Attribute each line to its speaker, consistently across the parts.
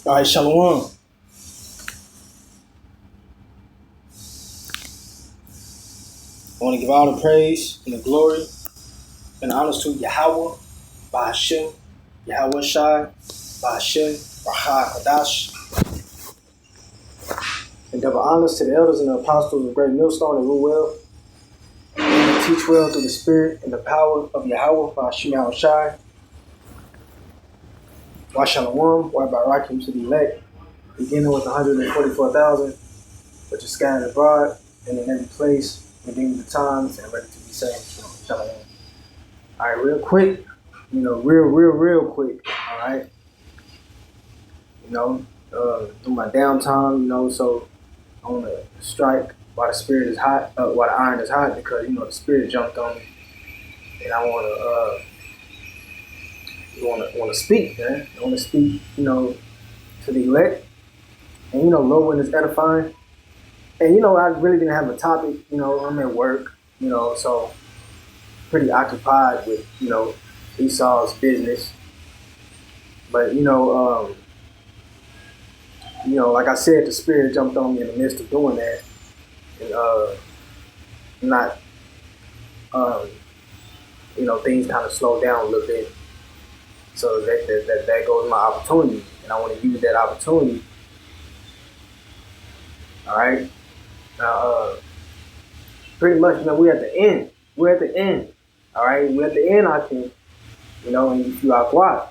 Speaker 1: All right, Shalom. I want to give all the praise and the glory and the honors to Yahweh, Bahashem, Yahweh Shai, Bahashem, Raha Kadash, and double honors to the elders and the apostles of Great Millstone and rule well, and teach well through the spirit and the power of Yahweh, Bahashem, Yahweh Shai, Wa Shalom, Wa Barakim to the elect, beginning with 144,000, which is scattered abroad and in every place, redeeming the times and ready to be saved. Shalom. All right, real quick, real quick, all right? Through my downtime, so I want to strike while the spirit is hot, while the iron is hot, because, the spirit jumped on me, and I want to speak, man. I want to speak, to the elect, and, Lord, when it's edifying. And, I really didn't have a topic, I'm at work, so pretty occupied with, Esau's business. But, like I said, the spirit jumped on me in the midst of doing that. And things kind of slowed down a little bit. So that goes my opportunity. And I want to use that opportunity. All right. Now, pretty much, we're at the end. We're at the end. All right. We're at the end, I think. And if you are quiet.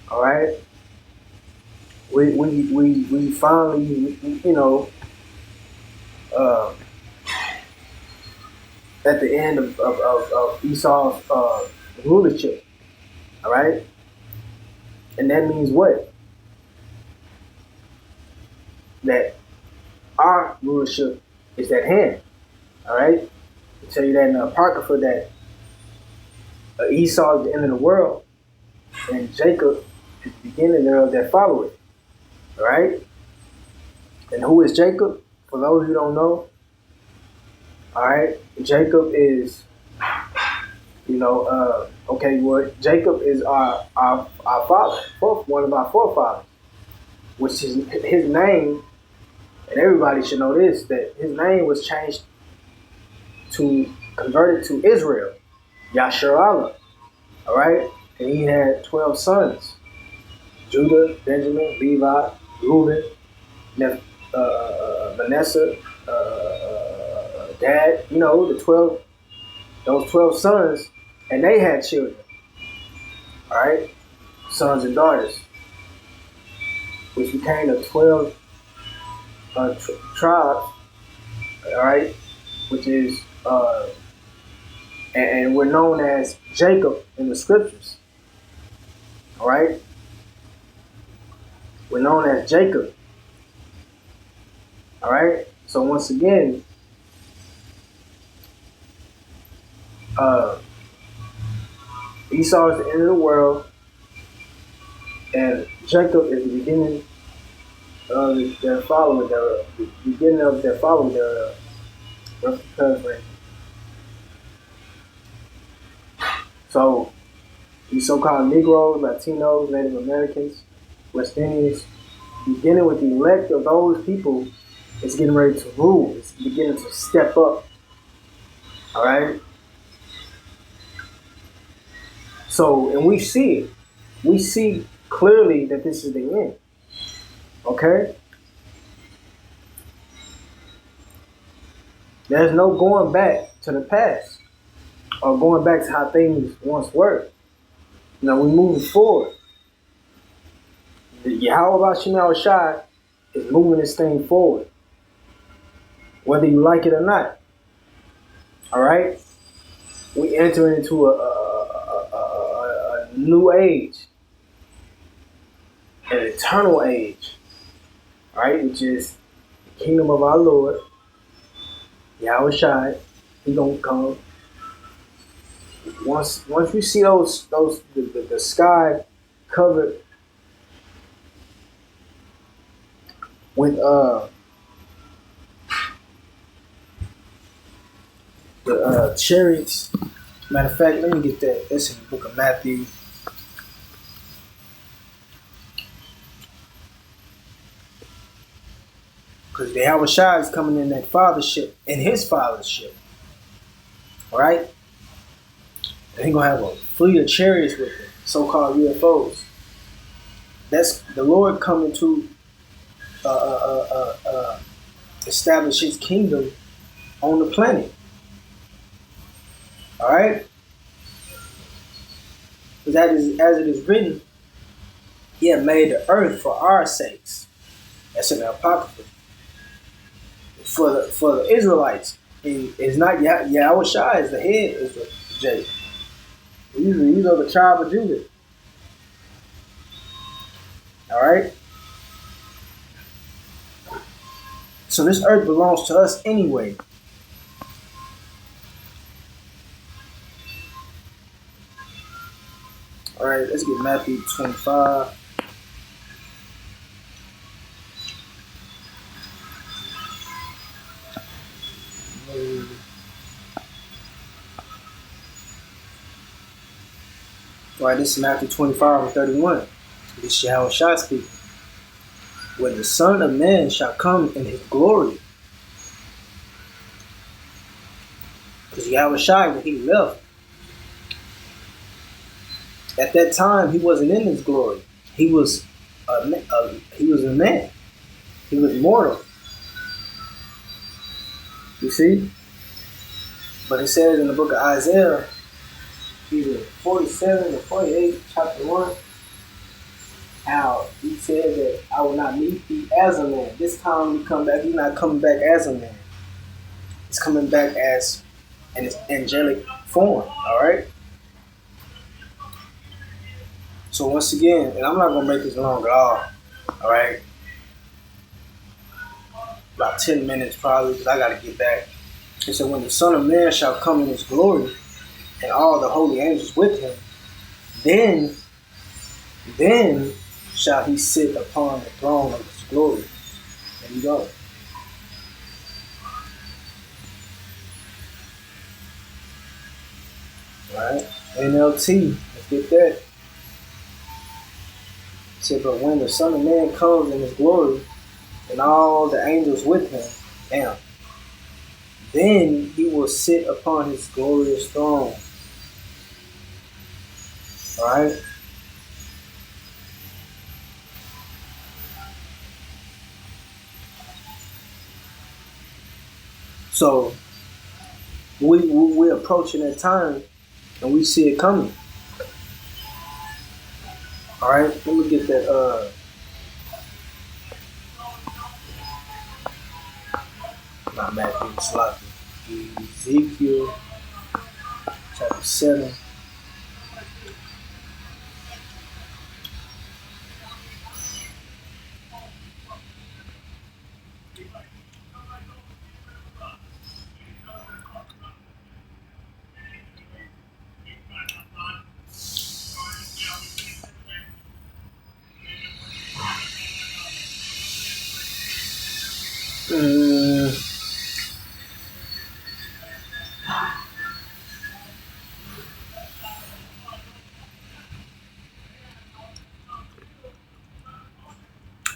Speaker 1: All right. We finally, at the end of Esau's rulership. All right. And that means what? That our rulership is at hand. All right. I tell you that in the Apocrypha that Esau is the end of the world, and Jacob is the beginning thereof that follow it. All right. And who is Jacob? For those who don't know, all right, Jacob is, Jacob is our father, one of our forefathers, which is his name. And everybody should know this, that his name was changed converted to Israel, Yasharallah, all right? And he had 12 sons, Judah, Benjamin, Levi, Reuben, Manasseh, Gad, those 12 sons, and they had children, all right? Sons and daughters, which became the 12 tribes, all right, which is, and we're known as Jacob in the scriptures, all right? We're known as Jacob, all right? So once again, Esau is the end of the world, and Jacob is the beginning of their following thereof. The beginning of their following thereof. Rough paraphrase. So these so-called Negroes, Latinos, Native Americans, West Indians, beginning with the elect of those people, is getting ready to rule. It's beginning to step up. All right. So, and we see it. We see clearly that this is the end. Okay? There's no going back to the past or going back to how things once were. We're moving forward. The Yahweh Bashim Shai is moving this thing forward, whether you like it or not. All right? We enter into a new age, an eternal age, all right, which is the kingdom of our Lord, Yahweh Shai. He gonna come. Once we see the sky covered with the chariots. Matter of fact, let me get that. That's in the book of Matthew. Yahweh Shai is coming in that fathership, in his fathership. All right? And he's going to have a fleet of chariots with him, so-called UFOs. That's the Lord coming to establish his kingdom on the planet. All right? Because as it is written, he had made the earth for our sakes. That's in the Apocrypha. For the Israelites, it's not Yahweh Shai is the head Israel, Jay. These are the tribe of Judah. All right. So this earth belongs to us anyway. All right, let's get Matthew 25. All right, this is Matthew 25 and 31. This is Yahweh Shai speaking. When the Son of Man shall come in his glory. Because Yahweh Shai, when he left, at that time he wasn't in his glory. He was a man. He was mortal. You see? But it says in the book of Isaiah, either 47 or 48, chapter 1, how he said that I will not meet thee as a man. This time he come back, he's not coming back as a man. He's coming back as in his angelic form, all right? So once again, and I'm not going to make this long at all right? About 10 minutes probably, because I got to get back. It said, when the Son of Man shall come in his glory, and all the holy angels with him, then shall he sit upon the throne of his glory. There you go. Alright, NLT, let's get that. It said, but when the Son of Man comes in his glory, and all the angels with him, then he will sit upon his glorious throne. Alright? So we're approaching that time and we see it coming. Alright, let me get that not Matthew, it's like Ezekiel chapter 7.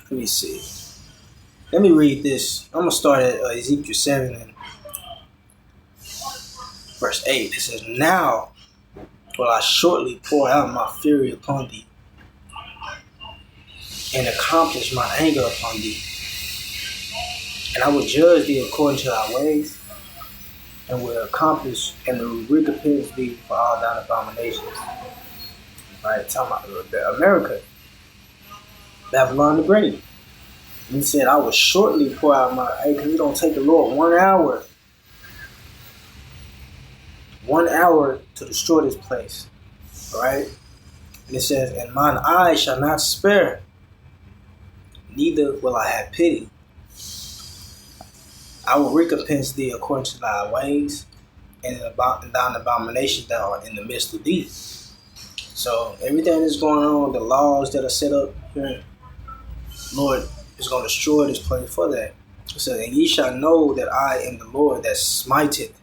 Speaker 1: Let me see. Let me read this. I'm going to start at Ezekiel 7 and verse 8. It says, now will I shortly pour out my fury upon thee, and accomplish my anger upon thee. And I will judge thee according to thy ways, and will accomplish and will recompense thee for all thine abominations. Right, talking about America, Babylon the Great. And he said, I will shortly pour out my anger. Because it don't take the Lord 1 hour. 1 hour to destroy this place. Alright? And it says, and mine eye shall not spare, neither will I have pity. I will recompense thee according to thy ways, and thine abominations that are in the midst of thee. So everything that's going on, the laws that are set up here, Lord is going to destroy this place for that. So, and ye shall know that I am the Lord that smiteth.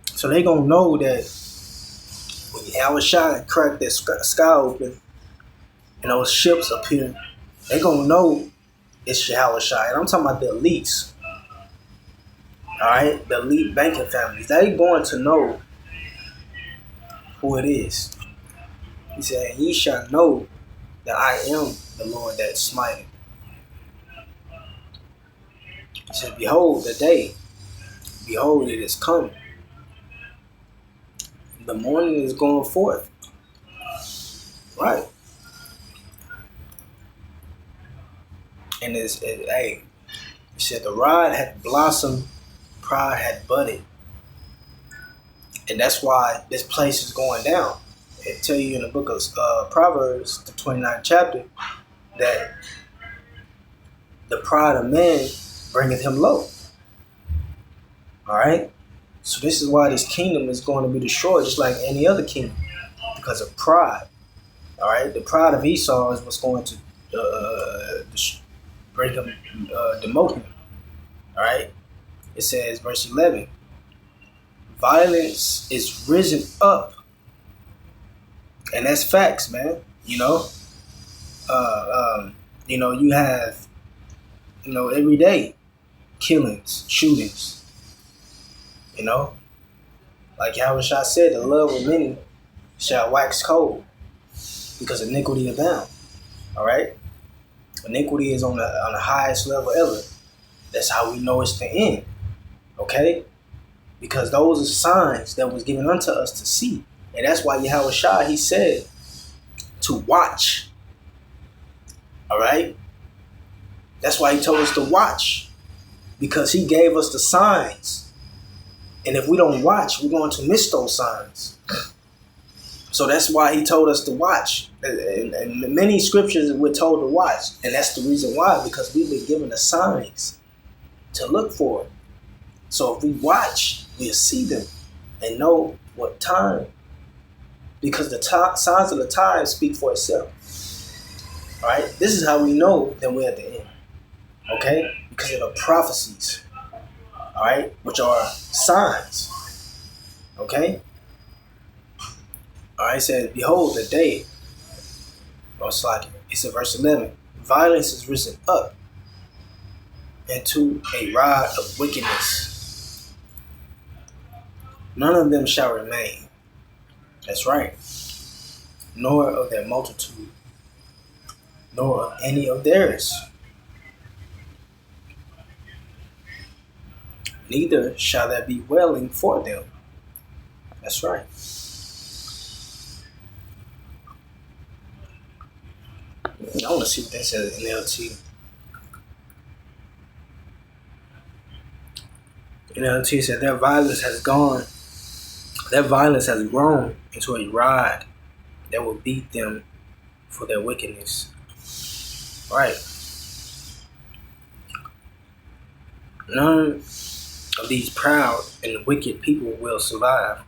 Speaker 1: So they going to know that when Yahweh Shai cracked that sky open and those ships appear, they going to know it's Yahweh Shai. And I'm talking about the elites. All right, the elite banking families, they going to know who it is. He said, "Ye shall know that I am the Lord that smiteth." He said, "Behold the day, behold it is come. The morning is going forth." Right. And hey, he said, "The rod had blossomed, pride had budded." And that's why this place is going down. It tell you in the book of Proverbs, the 29th chapter, that the pride of man bringeth him low. All right? So this is why this kingdom is going to be destroyed, just like any other kingdom, because of pride. All right? The pride of Esau is what's going to bring him, demote him. All right? It says, verse 11, violence is risen up. And that's facts, man. You know, you have, every day killings, shootings. You know, like Yahushua said, the love of many shall wax cold because iniquity abound. All right, iniquity is on the highest level ever. That's how we know it's the end. Okay, because those are signs that was given unto us to see. And that's why Yahushua, he said to watch. All right? That's why he told us to watch. Because he gave us the signs. And if we don't watch, we're going to miss those signs. So that's why he told us to watch. And many scriptures we're told to watch. And that's the reason why. Because we've been given the signs to look for. So if we watch, we'll see them and know what time. Because the signs of the times speak for itself. All right? This is how we know that we're at the end. Okay? Because of the prophecies. All right? Which are signs. Okay? All right? It says, behold the day. It's like, it's in verse 11. Violence is risen up into a rod of wickedness. None of them shall remain. That's right. Nor of their multitude, nor of any of theirs. Neither shall there be wailing for them. That's right. I want to see what that says in LT. In LT said their violence has grown into a rod that will beat them for their wickedness. Right. None of these proud and wicked people will survive.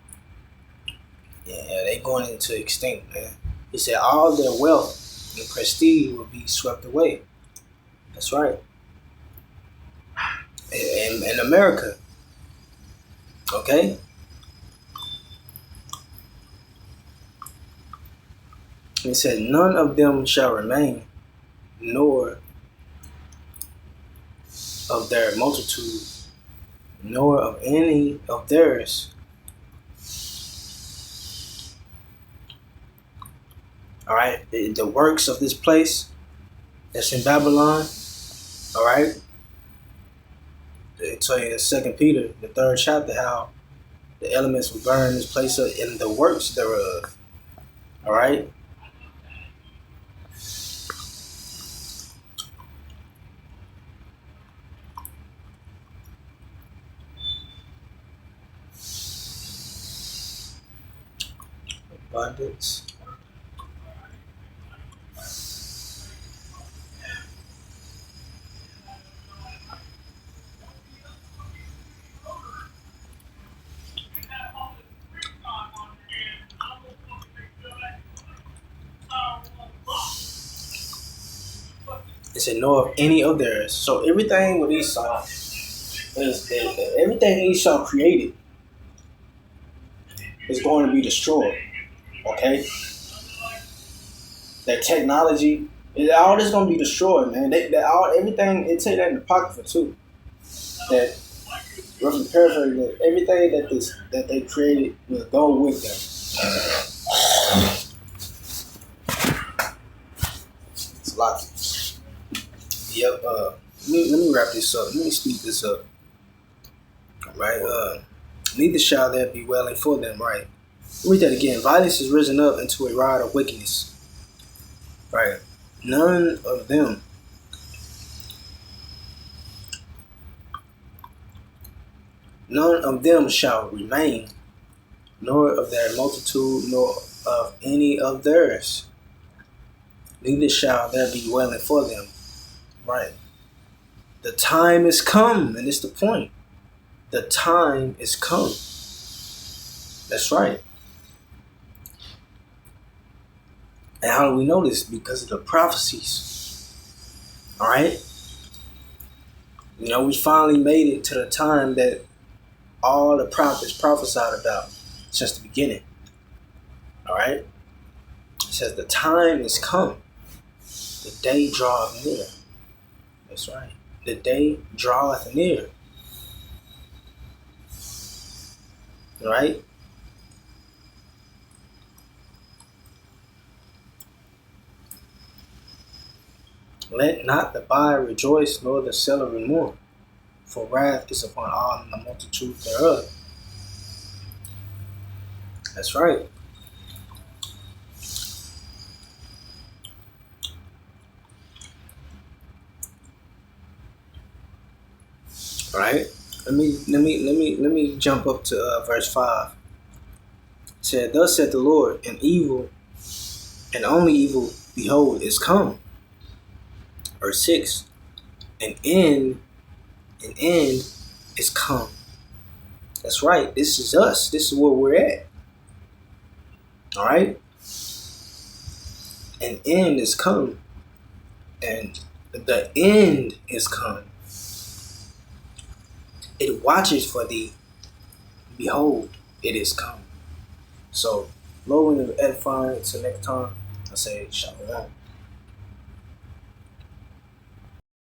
Speaker 1: Yeah, they going into extinct, man. He said all their wealth and prestige will be swept away. That's right. In America. Okay? He said, none of them shall remain, nor of their multitude, nor of any of theirs. All right? The works of this place that's in Babylon, all right? They tell you in 2 Peter, the 3rd chapter, how the elements will burn this place up in the works thereof. All right? Abundance. It said, nor of any of theirs. So everything with Esau is everything Esau created is going to be destroyed. Okay? That technology, all this going to be destroyed, man. Everything, it take that in the pocket for too. That roughly paraphrasing that everything that they created will go with them. It's a lot. Yep. Let me wrap this up. Let me speed this up. All right. Neither shall there be wailing for them. Right. Read that again. Violence is risen up into a rod of wickedness. Right. None of them shall remain, nor of their multitude, nor of any of theirs. Neither shall there be wailing for them. Right. The time is come, and it's the point. The time is come. That's right. And how do we know this? Because of the prophecies. All right. You know, we finally made it to the time that all the prophets prophesied about since the beginning. All right. It says the time is come. The day draweth near. That's right. The day draweth near. All right. Let not the buyer rejoice, nor the seller mourn, for wrath is upon all and the multitude thereof. That's right. All right. Let me jump up to verse 5. It said, "Thus said the Lord, an evil, and only evil, behold, is come." Verse 6. An end is come. That's right. This is us. This is where we're at. All right. An end is come, and the end is come. It watches for thee. Behold, it is come. So, Lord, edifying. Until next time, I say shalom.